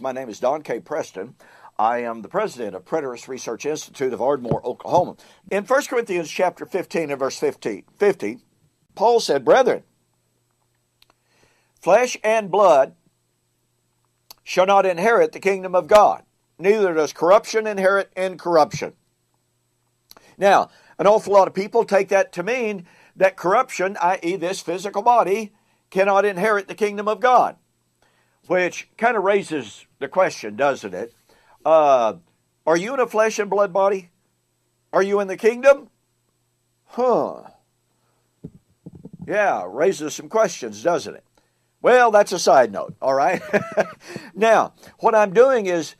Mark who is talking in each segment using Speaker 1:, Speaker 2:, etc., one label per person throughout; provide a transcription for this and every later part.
Speaker 1: My name is Don K. Preston. I am the president of Preterist Research Institute of Ardmore, Oklahoma. In 1 Corinthians chapter 15 and verse 50, Paul said, "Brethren, flesh and blood shall not inherit the kingdom of God, neither does corruption inherit incorruption." Now, an awful lot of people take that to mean that corruption, i.e. this physical body, cannot inherit the kingdom of God, which kind of raises the question, doesn't it? Are you in a flesh and blood body? Are you in the kingdom? Yeah, raises some questions, doesn't it? Well, that's a side note, all right? Now, what I'm doing is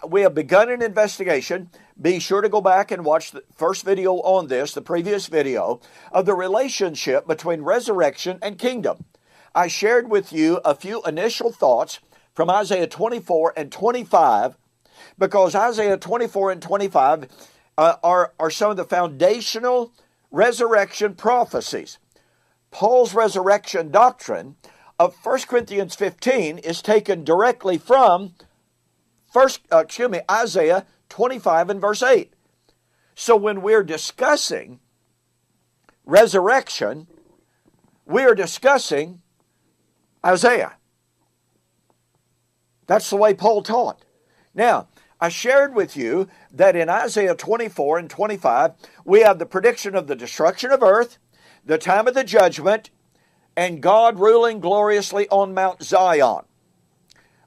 Speaker 1: we have begun an investigation. Be sure to go back and watch the first video on this, the previous video, of the relationship between resurrection and kingdom. I shared with you a few initial thoughts from Isaiah 24 and 25, because Isaiah 24 and 25 are some of the foundational resurrection prophecies. Paul's resurrection doctrine of 1 Corinthians 15 is taken directly from Isaiah 25 and verse 8. So when we're discussing resurrection, we are discussing Isaiah. That's the way Paul taught. Now, I shared with you that in Isaiah 24 and 25, we have the prediction of the destruction of earth, the time of the judgment, and God ruling gloriously on Mount Zion.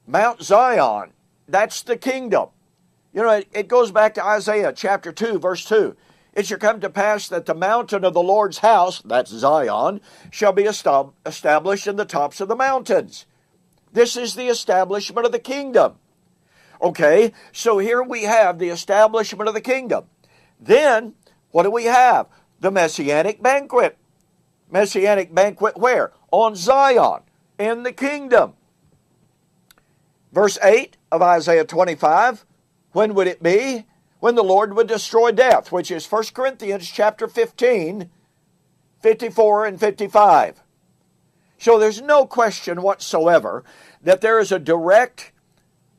Speaker 1: Mount Zion, that's the kingdom. You know, it goes back to Isaiah chapter 2, verse 2. "It shall come to pass that the mountain of the Lord's house," that's Zion, "shall be established in the tops of the mountains." This is the establishment of the kingdom. Okay, so here we have the establishment of the kingdom. Then, what do we have? The Messianic Banquet. Messianic Banquet where? On Zion, in the kingdom. Verse 8 of Isaiah 25, when would it be? When the Lord would destroy death, which is 1 Corinthians chapter 15, 54 and 55. So there's no question whatsoever that there is a direct,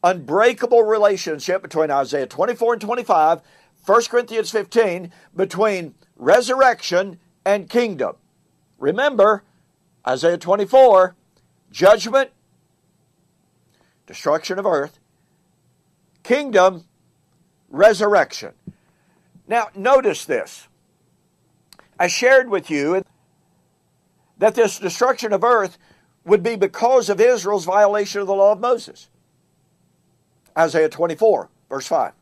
Speaker 1: unbreakable relationship between Isaiah 24 and 25, 1 Corinthians 15, between resurrection and kingdom. Remember, Isaiah 24, judgment, destruction of earth, kingdom, resurrection. Now, notice this. I shared with you that this destruction of earth would be because of Israel's violation of the law of Moses. Isaiah 24, verse 5.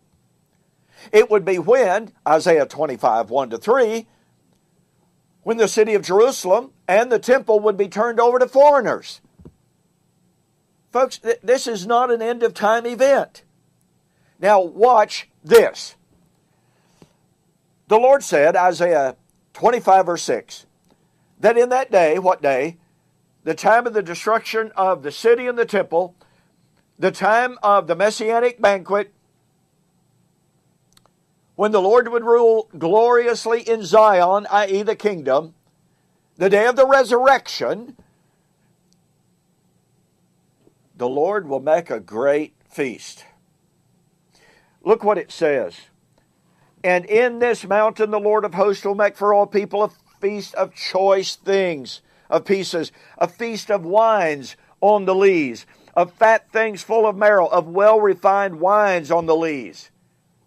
Speaker 1: It would be when, Isaiah 25, 1 to 3, when the city of Jerusalem and the temple would be turned over to foreigners. Folks, this is not an end-of-time event. Now, watch this. The Lord said, Isaiah 25, verse 6, that in that day, what day? The time of the destruction of the city and the temple, the time of the Messianic Banquet, when the Lord would rule gloriously in Zion, i.e. the kingdom, the day of the resurrection, the Lord will make a great feast. Look what it says. "And in this mountain the Lord of hosts will make for all people a feast of choice things, of pieces, a feast of wines on the lees, of fat things full of marrow, of well-refined wines on the lees.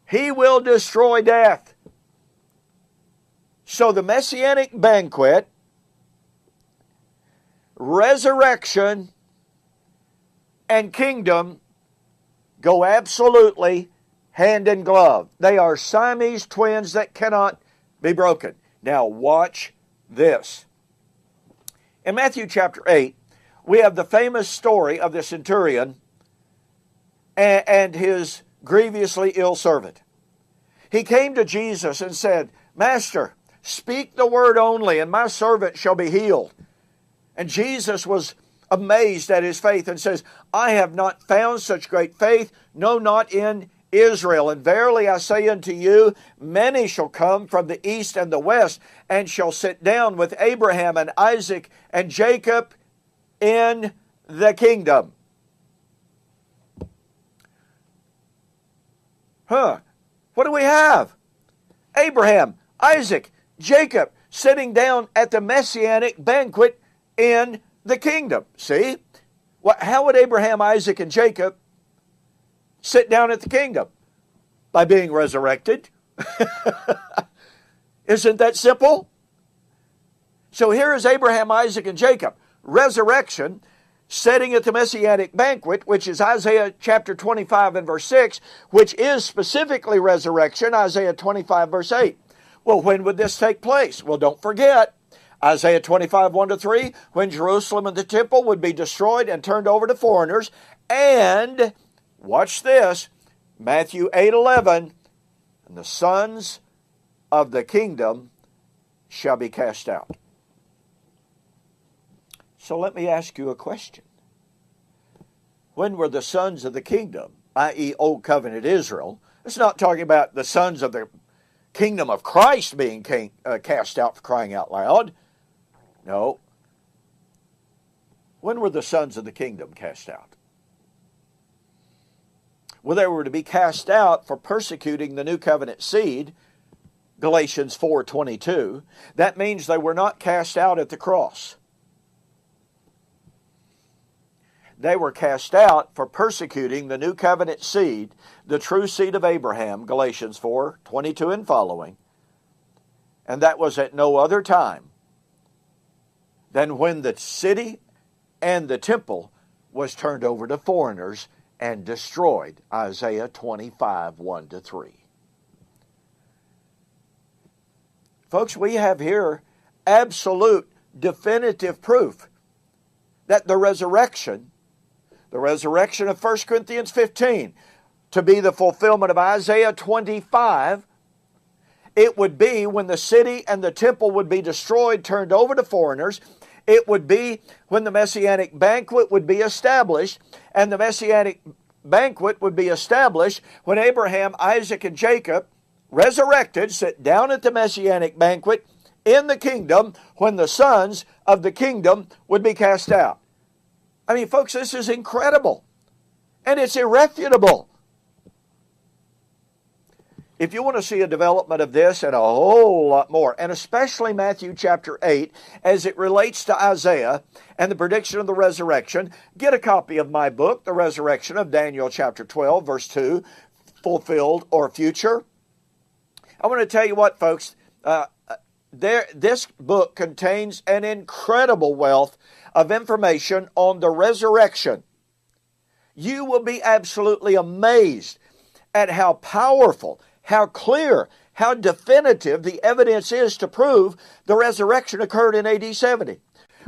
Speaker 1: He will destroy death." So the Messianic Banquet, resurrection, and kingdom go absolutely hand in glove. They are Siamese twins that cannot be broken. Now watch this. In Matthew chapter 8, we have the famous story of the centurion and his grievously ill servant. He came to Jesus and said, "Master, speak the word only, and my servant shall be healed." And Jesus was amazed at his faith and says, "I have not found such great faith, no, not in Israel. And verily I say unto you, many shall come from the east and the west, and shall sit down with Abraham and Isaac and Jacob in the kingdom." What do we have? Abraham, Isaac, Jacob sitting down at the Messianic banquet in the kingdom. See? How would Abraham, Isaac, and Jacob sit down at the kingdom? By being resurrected. Isn't that simple? So here is Abraham, Isaac, and Jacob. Resurrection, sitting at the Messianic banquet, which is Isaiah chapter 25 and verse 6, which is specifically resurrection, Isaiah 25 verse 8. Well, when would this take place? Well, don't forget, Isaiah 25, 1-3, when Jerusalem and the temple would be destroyed and turned over to foreigners. And, watch this, Matthew 8:11, and the sons of the kingdom shall be cast out. So let me ask you a question. When were the sons of the kingdom, i.e. Old Covenant Israel? It's not talking about the sons of the kingdom of Christ being cast out, for crying out loud. No. When were the sons of the kingdom cast out? Well, they were to be cast out for persecuting the new covenant seed, Galatians 4:22. That means they were not cast out at the cross. They were cast out for persecuting the new covenant seed, the true seed of Abraham, Galatians 4:22 and following. And that was at no other time than when the city and the temple was turned over to foreigners and destroyed, Isaiah 25, 1-3. Folks, we have here absolute, definitive proof that the resurrection of 1 Corinthians 15, to be the fulfillment of Isaiah 25, it would be when the city and the temple would be destroyed, turned over to foreigners. It would be when the Messianic banquet would be established, and the Messianic banquet would be established when Abraham, Isaac, and Jacob, resurrected, sit down at the Messianic banquet in the kingdom, when the sons of the kingdom would be cast out. I mean, folks, this is incredible, and it's irrefutable. If you want to see a development of this and a whole lot more, and especially Matthew chapter 8, as it relates to Isaiah and the prediction of the resurrection, get a copy of my book, The Resurrection of Daniel chapter 12, verse 2, Fulfilled or Future. I want to tell you what, folks, this book contains an incredible wealth of information on the resurrection. You will be absolutely amazed at how powerful, how clear, how definitive the evidence is to prove the resurrection occurred in AD 70.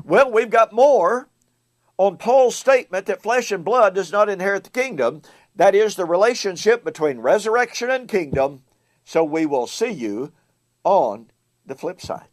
Speaker 1: Well, we've got more on Paul's statement that flesh and blood does not inherit the kingdom. That is the relationship between resurrection and kingdom. So we will see you on the flip side.